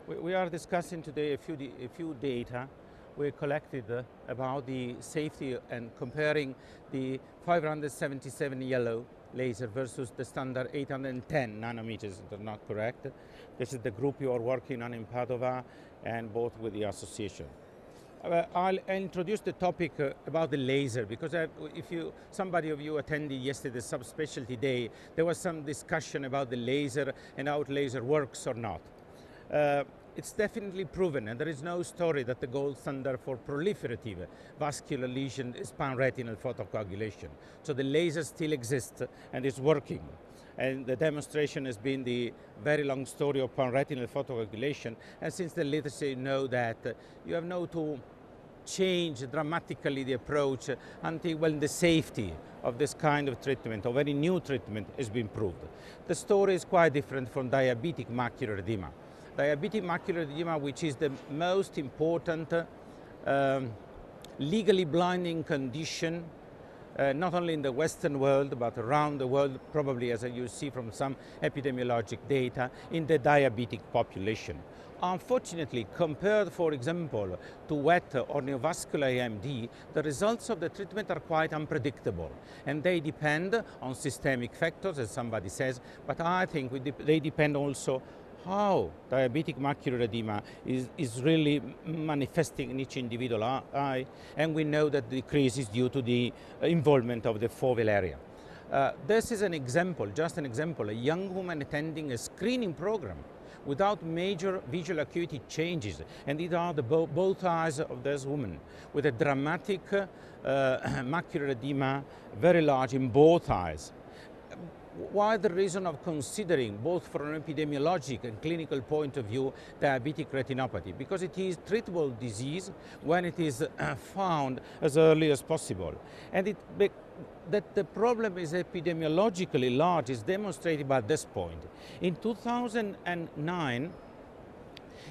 We are discussing today a few data we collected about the safety and comparing the 577 yellow laser versus the standard 810 nanometers, if not correct. This is the group you are working on in Padova and both with the association. I'll introduce the topic about the laser because somebody of you attended yesterday subspecialty day, there was some discussion about the laser and how laser works or not. It's definitely proven, and there is no story that the gold standard for proliferative vascular lesion is pan-retinal photocoagulation. So the laser still exists and is working. And the demonstration has been the very long story of pan-retinal photocoagulation. And since the literature know that you have no to change dramatically the approach until when the safety of this kind of treatment, of any new treatment, has been proved. The story is quite different from diabetic macular edema. Diabetic macular edema, which is the most important legally blinding condition, not only in the Western world, but around the world, probably as you see from some epidemiologic data, in the diabetic population. Unfortunately, compared, for example, to wet or neovascular AMD, the results of the treatment are quite unpredictable, and they depend on systemic factors, as somebody says, but I think they depend also how diabetic macular edema is really manifesting in each individual eye, and we know that the decrease is due to the involvement of the foveal area. This is an example, just an example, a young woman attending a screening program without major visual acuity changes, and these are both eyes of this woman with a dramatic macular edema, very large in both eyes. Why the reason of considering, both from an epidemiologic and clinical point of view, diabetic retinopathy? Because it is treatable disease when it is found as early as possible. And that the problem is epidemiologically large is demonstrated by this point. In 2009,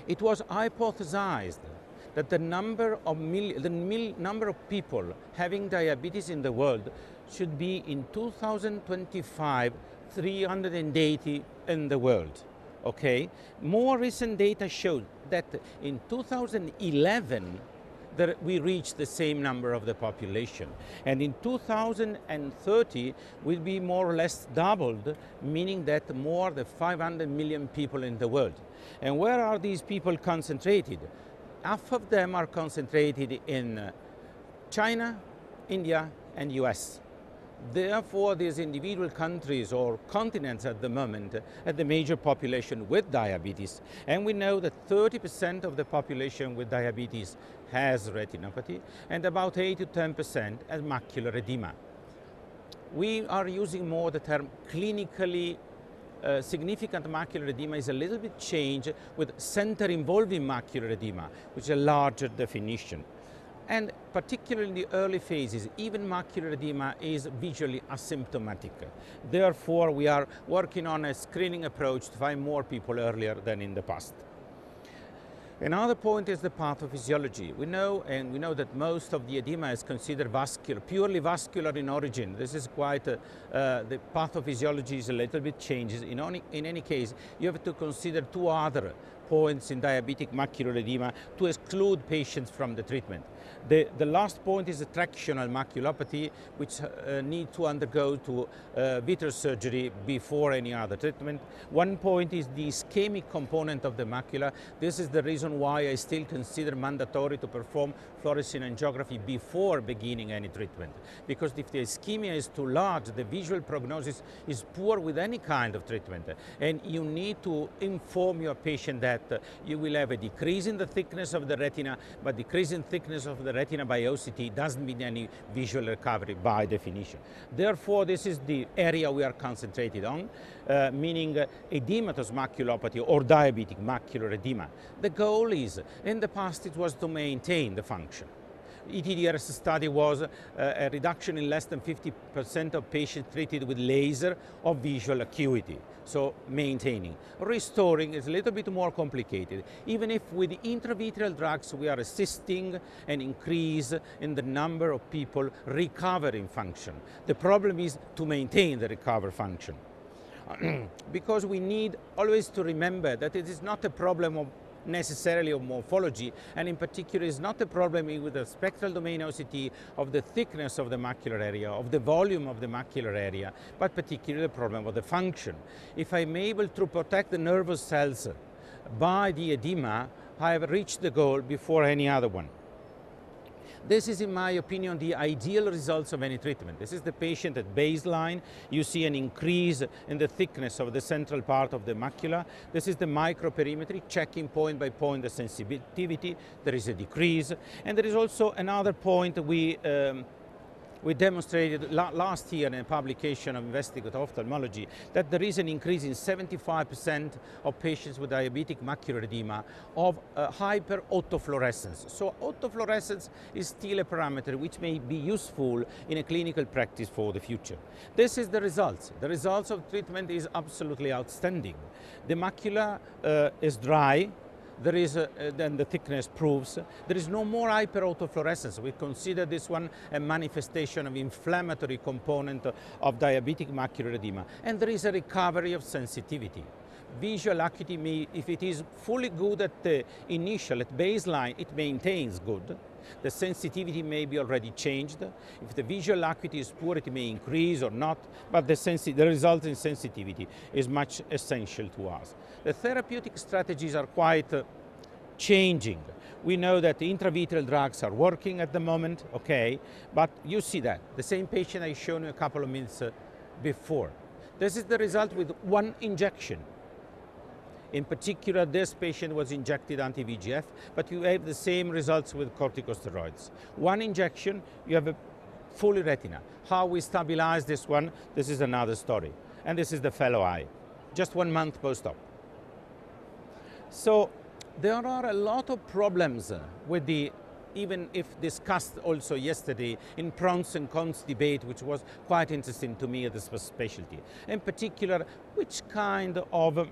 it was hypothesized that the number of people having diabetes in the world should be in 2025 380 in the world. Okay, more recent data showed that in 2011 we reached the same number of the population, and in 2030 will be more or less doubled, meaning that more than 500 million people in the world. And where are these people concentrated? Half of them are concentrated in China, India, and US. Therefore, these individual countries or continents at the moment have the major population with diabetes. And we know that 30% of the population with diabetes has retinopathy, and about 8 to 10% has macular edema. We are using more the term clinically significant macular edema is a little bit changed with center-involving macular edema, which is a larger definition. And particularly in the early phases, even macular edema is visually asymptomatic. Therefore, we are working on a screening approach to find more people earlier than in the past. Another point is the pathophysiology. We know that most of the edema is considered vascular, purely vascular in origin. This is quite, the pathophysiology is a little bit changes. In any case, you have to consider two other points in diabetic macular edema to exclude patients from the treatment. The last point is the tractional maculopathy, which need to undergo to vitreous surgery before any other treatment. One point is the ischemic component of the macula. This is the reason why I still consider mandatory to perform fluorescein angiography before beginning any treatment. Because if the ischemia is too large, the visual prognosis is poor with any kind of treatment. And you need to inform your patient that you will have a decrease in the thickness of the retina, but decrease in thickness of the retina by OCT doesn't mean any visual recovery by definition. Therefore, this is the area we are concentrated on, meaning edematous maculopathy or diabetic macular edema. The goal is, in the past, it was to maintain the function. ETDRS study was a reduction in less than 50% of patients treated with laser of visual acuity. So maintaining. Restoring is a little bit more complicated. Even if with intravitreal drugs we are assisting an increase in the number of people recovering function. The problem is to maintain the recovered function. Because we need always to remember that it is not a problem of necessarily of morphology, and in particular is not a problem with the spectral domain OCT of the thickness of the macular area, of the volume of the macular area, but particularly the problem of the function. If I'm able to protect the nervous cells by the edema, I have reached the goal before any other one. This is, in my opinion, the ideal results of any treatment. This is the patient at baseline. You see an increase in the thickness of the central part of the macula. This is the microperimetry, checking point by point the sensitivity. There is a decrease. And there is also another point we demonstrated last year in a publication of Investigative Ophthalmology that there is an increase in 75% of patients with diabetic macular edema of hyper-autofluorescence. So autofluorescence is still a parameter which may be useful in a clinical practice for the future. This is the results. The results of treatment is absolutely outstanding. The macula is dry. There is then the thickness proves. There is no more hyperautofluorescence. We consider this one a manifestation of inflammatory component of diabetic macular edema. And there is a recovery of sensitivity. Visual acuity may, if it is fully good at the initial, at baseline, it maintains good. The sensitivity may be already changed. If the visual acuity is poor, it may increase or not, but the result in sensitivity is much essential to us. The therapeutic strategies are quite changing. We know that the intravitreal drugs are working at the moment, okay, but you see that. The same patient I showed you a couple of minutes before. This is the result with one injection. In particular, this patient was injected anti-VEGF, but you have the same results with corticosteroids. One injection, you have a fully retina. How we stabilize this one, this is another story. And this is the fellow eye, just 1 month post-op. So there are a lot of problems with the, even if discussed also yesterday in pros and cons debate, which was quite interesting to me at this specialty. In particular, which kind of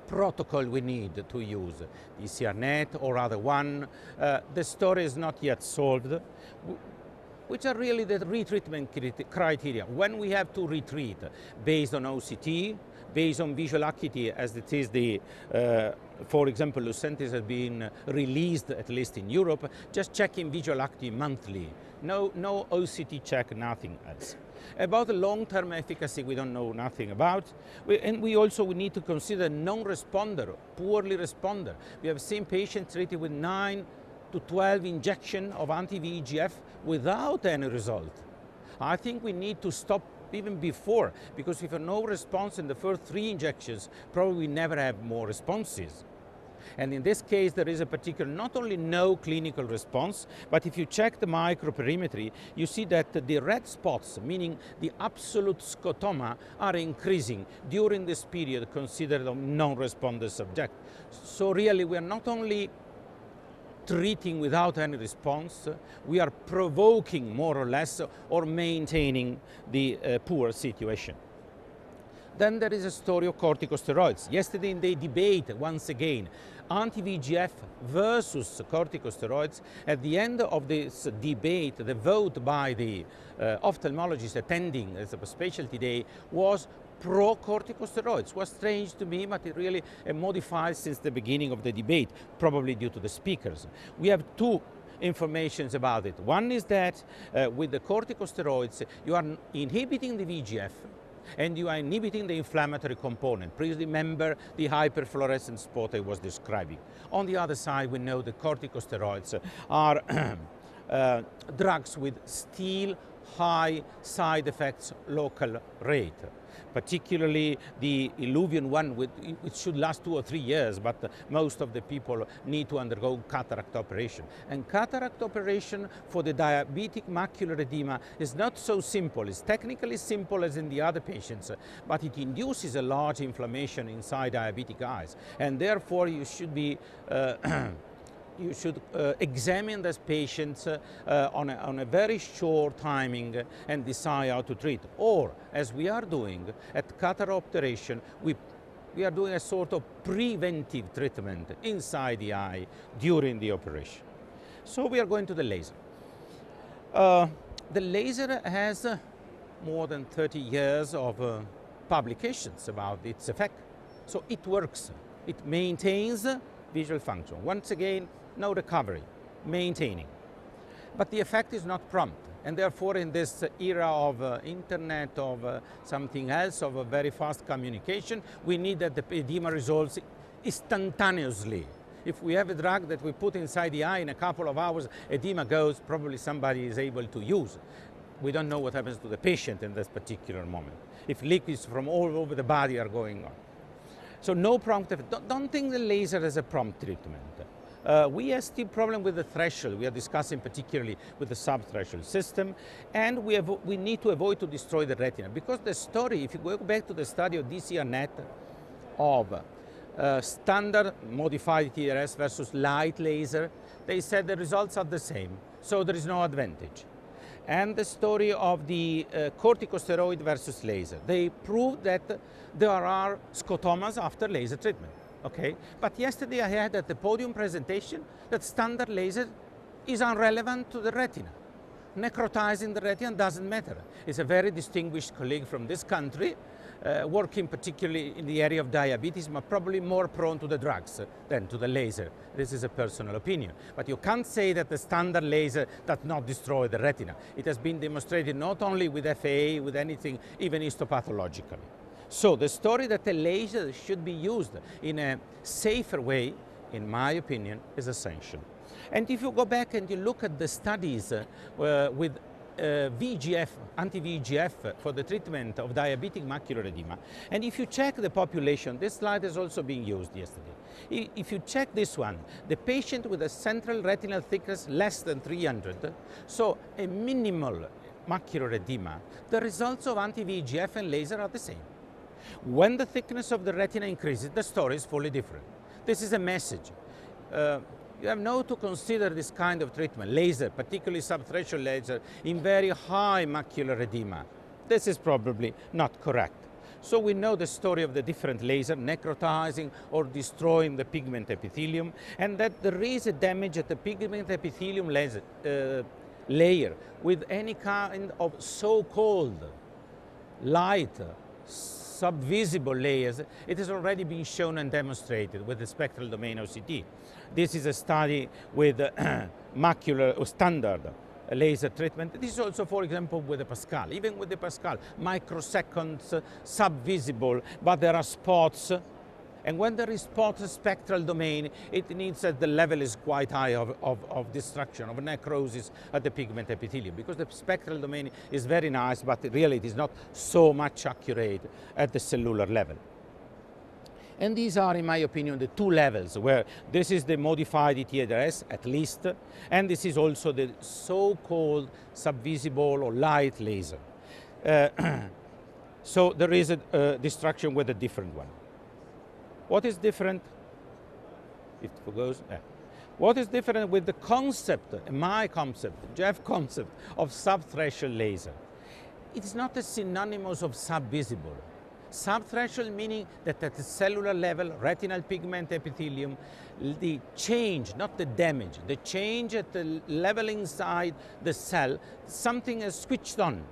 protocol we need to use, ECRNet or other one. The story is not yet solved. Which are really the retreatment criteria when we have to retreat based on OCT, based on visual acuity, as it is the, for example, Lucentis has been released, at least in Europe, just checking visual acuity monthly. No OCT check, nothing else. About the long-term efficacy, we don't know nothing about. We also need to consider non-responder, poorly responder. We have seen patients treated with 9 to 12 injection of anti-VEGF without any result. I think we need to stop even before, because if no response in the first 3 injections, probably we never have more responses. And in this case, there is a particular, not only no clinical response, but if you check the microperimetry, you see that the red spots, meaning the absolute scotoma, are increasing during this period considered a non-responder subject. So really, we are not only treating without any response, we are provoking more or less or maintaining the poor situation. Then there is a story of corticosteroids. Yesterday in the debate, once again, anti-VEGF versus corticosteroids. At the end of this debate, the vote by the ophthalmologists attending as a specialty day was pro-corticosteroids. Was strange to me, but it really modified since the beginning of the debate, probably due to the speakers. We have 2 informations about it. One is that with the corticosteroids, you are inhibiting the VEGF, and you are inhibiting the inflammatory component. Please remember the hyperfluorescent spot I was describing. On the other side, we know the corticosteroids are drugs with still high side effects local rate. Particularly the Illuvian one, which should last 2 or 3 years, but most of the people need to undergo cataract operation. And cataract operation for the diabetic macular edema is not so simple. It's technically simple as in the other patients, but it induces a large inflammation inside diabetic eyes. And therefore you should be you should examine these patients on a very short timing and decide how to treat. Or, as we are doing at cataract operation, we are doing a sort of preventive treatment inside the eye during the operation. So we are going to the laser. The laser has more than 30 years of publications about its effect. So it works. It maintains visual function. Once again, no recovery, maintaining. But the effect is not prompt. And therefore, in this era of internet, of something else, of a very fast communication, we need that the edema resolves instantaneously. If we have a drug that we put inside the eye in a couple of hours, edema goes, probably somebody is able to use. We don't know what happens to the patient in this particular moment, if liquids from all over the body are going on. So no prompt effect. Don't think the laser as a prompt treatment. We have still problem with the threshold. We are discussing particularly with the subthreshold system, and we need to avoid to destroy the retina, because the story, if you go back to the study of DCRNet of standard modified TRS versus light laser, they said the results are the same, so there is no advantage. And the story of the corticosteroid versus laser, they proved that there are scotomas after laser treatment. Okay, but yesterday I had at the podium presentation that standard laser is irrelevant to the retina. Necrotizing the retina doesn't matter. It's a very distinguished colleague from this country, working particularly in the area of diabetes, but probably more prone to the drugs than to the laser. This is a personal opinion. But you can't say that the standard laser does not destroy the retina. It has been demonstrated not only with FAA, with anything, even histopathologically. So the story that the laser should be used in a safer way, in my opinion, is essential. And if you go back and you look at the studies with VEGF, anti-VEGF for the treatment of diabetic macular edema, and if you check the population, this slide has also been used yesterday. If you check this one, the patient with a central retinal thickness less than 300, so a minimal macular edema, the results of anti-VEGF and laser are the same. When the thickness of the retina increases, the story is fully different. This is a message. You have now to consider this kind of treatment, laser, particularly subthreshold laser, in very high macular edema. This is probably not correct. So we know the story of the different laser, necrotizing or destroying the pigment epithelium, and that there is a damage at the pigment epithelium layer with any kind of so-called light, subvisible layers. It has already been shown and demonstrated with the spectral domain OCT. This is a study with macular or standard laser treatment. This is also, for example, with the Pascal. Even with the Pascal, microseconds, subvisible, but there are spots. And when there is spot spectral domain, it means that the level is quite high of destruction, of necrosis at the pigment epithelium, because the spectral domain is very nice, but really it is not so much accurate at the cellular level. And these are, in my opinion, the two levels, where this is the modified ETDRS, at least, and this is also the so-called subvisible or light laser. So there is a destruction with a different one. What is different? It goes. What is different with the concept, my concept, Jeff concept of subthreshold laser? It is not a synonymous of subvisible. Subthreshold meaning that at the cellular level, retinal pigment epithelium, the change, not the damage, the change at the level inside the cell, something is switched on.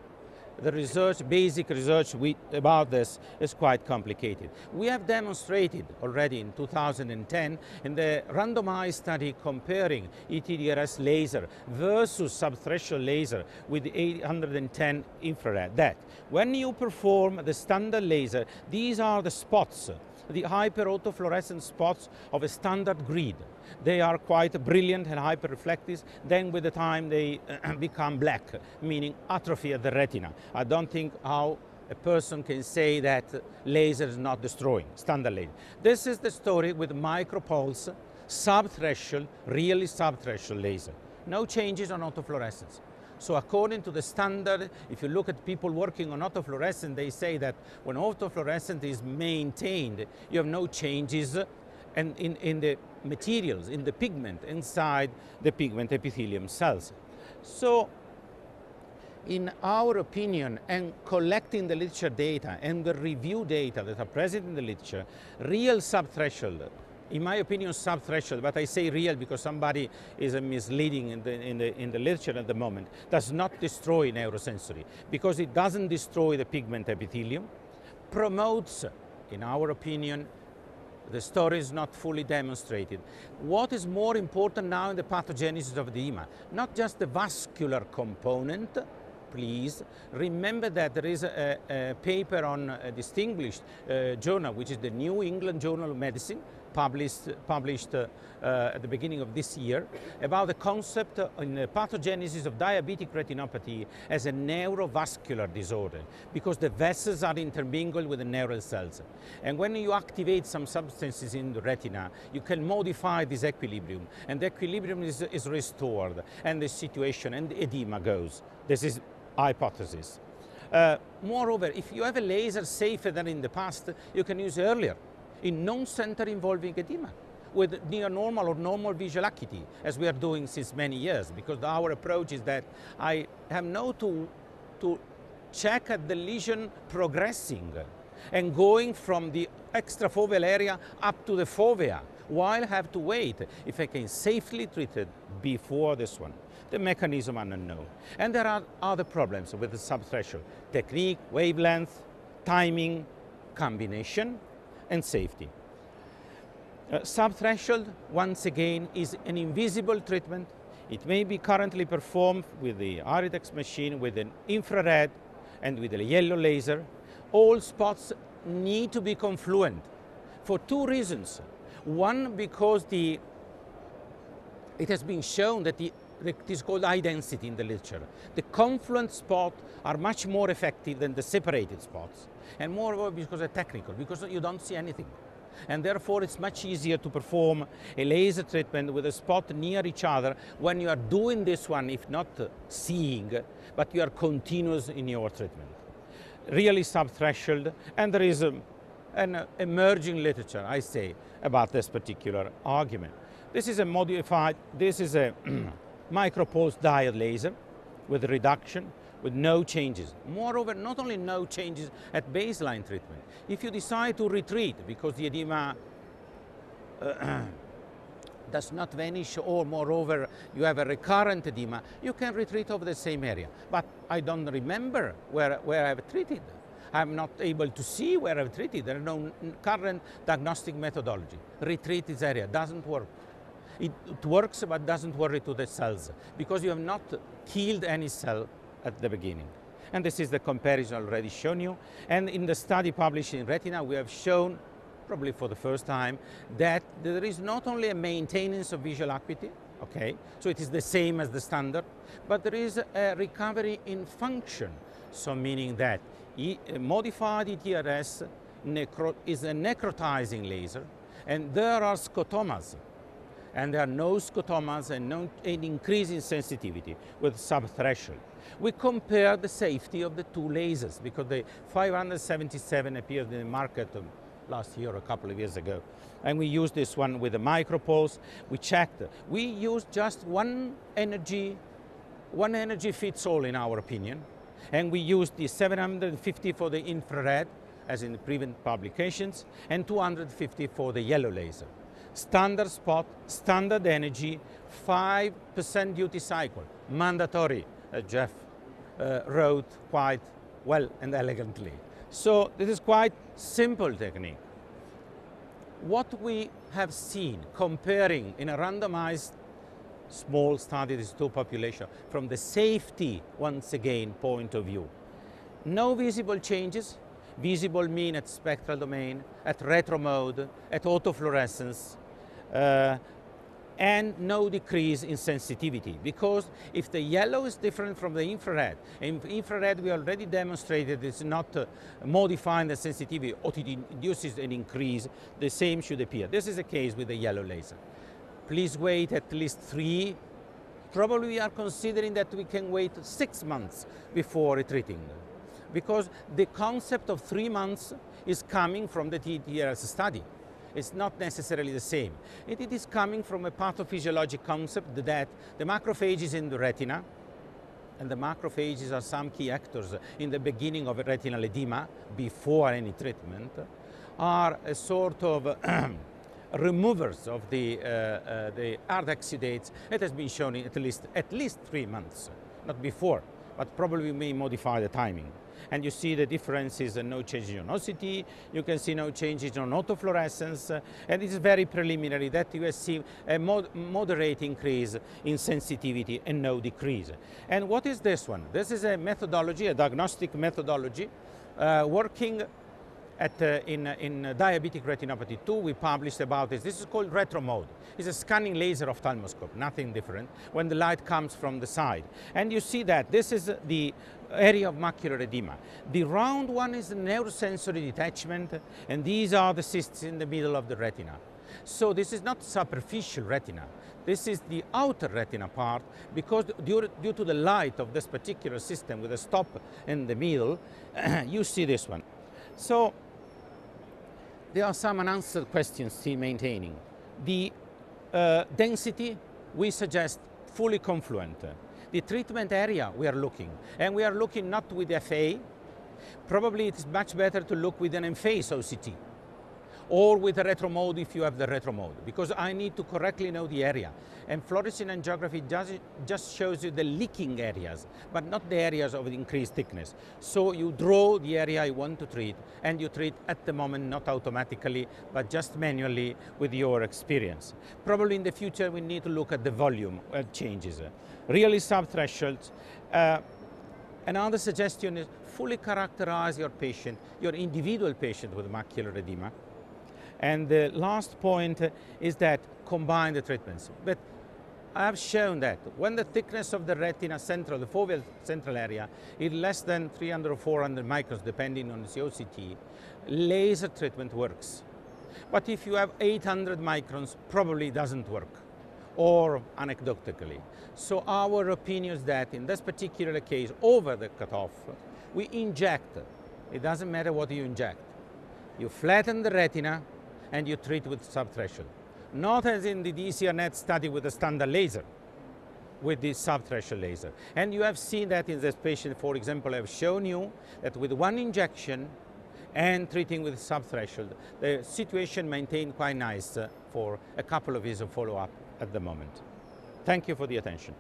The research, basic research about this is quite complicated. We have demonstrated already in 2010 in the randomized study comparing ETDRS laser versus subthreshold laser with 810 infrared that when you perform the standard laser, these are the spots, the hyper-autofluorescent spots of a standard grid. They are quite brilliant and hyper-reflective. Then with the time they become black, meaning atrophy at the retina. I don't think how a person can say that laser is not destroying, standard laser. This is the story with MicroPulse, subthreshold, really subthreshold laser. No changes on autofluorescence. So according to the standard, if you look at people working on autofluorescence, they say that when autofluorescence is maintained, you have no changes and in the materials, in the pigment, inside the pigment epithelium cells. So in our opinion, and collecting the literature data and the review data that are present in the literature, real subthreshold, in my opinion, subthreshold, but I say real because somebody is misleading in the literature at the moment, does not destroy neurosensory, because it doesn't destroy the pigment epithelium, promotes, in our opinion, The story is not fully demonstrated. What is more important now in the pathogenesis of edema? Not just the vascular component. Please remember that there is a paper on a distinguished journal, which is the New England Journal of Medicine, published at the beginning of this year, about the concept in the pathogenesis of diabetic retinopathy as a neurovascular disorder, because the vessels are intermingled with the neural cells. And when you activate some substances in the retina, you can modify this equilibrium, and the equilibrium is restored, and the situation and the edema goes. This is hypothesis. Moreover, if you have a laser safer than in the past, you can use earlier in non-center involving edema with near normal or normal visual acuity, as we are doing since many years, because our approach is that I have now to check at the lesion progressing and going from the extrafoveal area up to the fovea, while I have to wait if I can safely treat it before this one. The mechanism unknown. And there are other problems with the subthreshold: technique, wavelength, timing, combination, and safety. Subthreshold, once again, is an invisible treatment. It may be currently performed with the Aritex machine, with an infrared and with a yellow laser. All spots need to be confluent for two reasons. One, because it has been shown that it is called high density in the literature. The confluent spots are much more effective than the separated spots. And moreover, because they're technical, because you don't see anything. And therefore, it's much easier to perform a laser treatment with a spot near each other when you are doing this one, if not seeing, but you are continuous in your treatment. Really subthreshold, and there is an emerging literature, I say, about this particular argument. This is a MicroPulse diode laser with reduction, with no changes. Moreover, not only no changes at baseline treatment. If you decide to retreat because the edema does not vanish, or moreover you have a recurrent edema, you can retreat over the same area. But I don't remember where I've treated. I'm not able to see where I've treated. There are no current diagnostic methodology. Retreat this area, doesn't work. It works but doesn't worry to the cells, because you have not killed any cell at the beginning. And this is the comparison already shown you. And in the study published in Retina, we have shown, probably for the first time, that there is not only a maintenance of visual acuity, okay, so it is the same as the standard, but there is a recovery in function. So meaning that modified ETRS is a necrotizing laser, and there are scotomas. And there are no scotomas and no increase in sensitivity with subthreshold. We compare the safety of the two lasers, because the 577 appeared in the market last year or a couple of years ago. And we used this one with a MicroPulse. We checked. We used just one energy fits all, in our opinion. And we used the 750 for the infrared, as in the previous publications, and 250 for the yellow laser. Standard spot, standard energy, 5% duty cycle, mandatory, Jeff wrote quite well and elegantly. So this is quite simple technique. What we have seen comparing in a randomized small study, these two populations, from the safety, once again, point of view, no visible changes. Visible mean at spectral domain, at retro mode, at autofluorescence, and no decrease in sensitivity, because if the yellow is different from the infrared, in infrared we already demonstrated it's not modifying the sensitivity, or it induces an increase, the same should appear. This is the case with the yellow laser. Please wait at least 3, probably we are considering that we can wait 6 months before retreating, because the concept of 3 months is coming from the TTRS study. It's not necessarily the same. It is coming from a pathophysiologic concept that the macrophages in the retina, and the macrophages are some key actors in the beginning of a retinal edema before any treatment, are a sort of removers of the hard oxidates. It has been shown in at least 3 months, not before. but probably we may modify the timing. And you see the differences and no changes in OCT, you can see no changes on autofluorescence, and it is very preliminary that you see a moderate increase in sensitivity and no decrease. And what is this one? This is a methodology, a diagnostic methodology, working in diabetic retinopathy 2, we published about this. This is called retro mode. It's a scanning laser ophthalmoscope, nothing different, when the light comes from the side. And you see that this is the area of macular edema. The round one is the neurosensory detachment, and these are the cysts in the middle of the retina. So this is not superficial retina. This is the outer retina part, because due to the light of this particular system with a stop in the middle, you see this one. So there are some unanswered questions still maintaining. The density, we suggest fully confluent. The treatment area we are looking, and we are looking not with FA. Probably it is much better to look with an emphase OCT, or with a retro mode if you have the retro mode, because I need to correctly know the area. And fluorescein angiography just shows you the leaking areas, but not the areas of increased thickness. So you draw the area you want to treat, and you treat at the moment, not automatically, but just manually with your experience. Probably in the future we need to look at the volume changes. Really subthresholds. Another suggestion is fully characterize your patient, your individual patient with macular edema. And the last point is that combine the treatments. But I have shown that when the thickness of the retina central, the foveal central area, is less than 300 or 400 microns, depending on the OCT, laser treatment works. But if you have 800 microns, probably doesn't work, or anecdotally. So our opinion is that in this particular case, over the cutoff, we inject. It doesn't matter what you inject. You flatten the retina, and you treat with subthreshold. Not as in the DCRNet study with the standard laser, with the subthreshold laser. And you have seen that in this patient, for example, I have shown you that with one injection and treating with subthreshold, the situation maintained quite nice for a couple of years of follow-up at the moment. Thank you for the attention.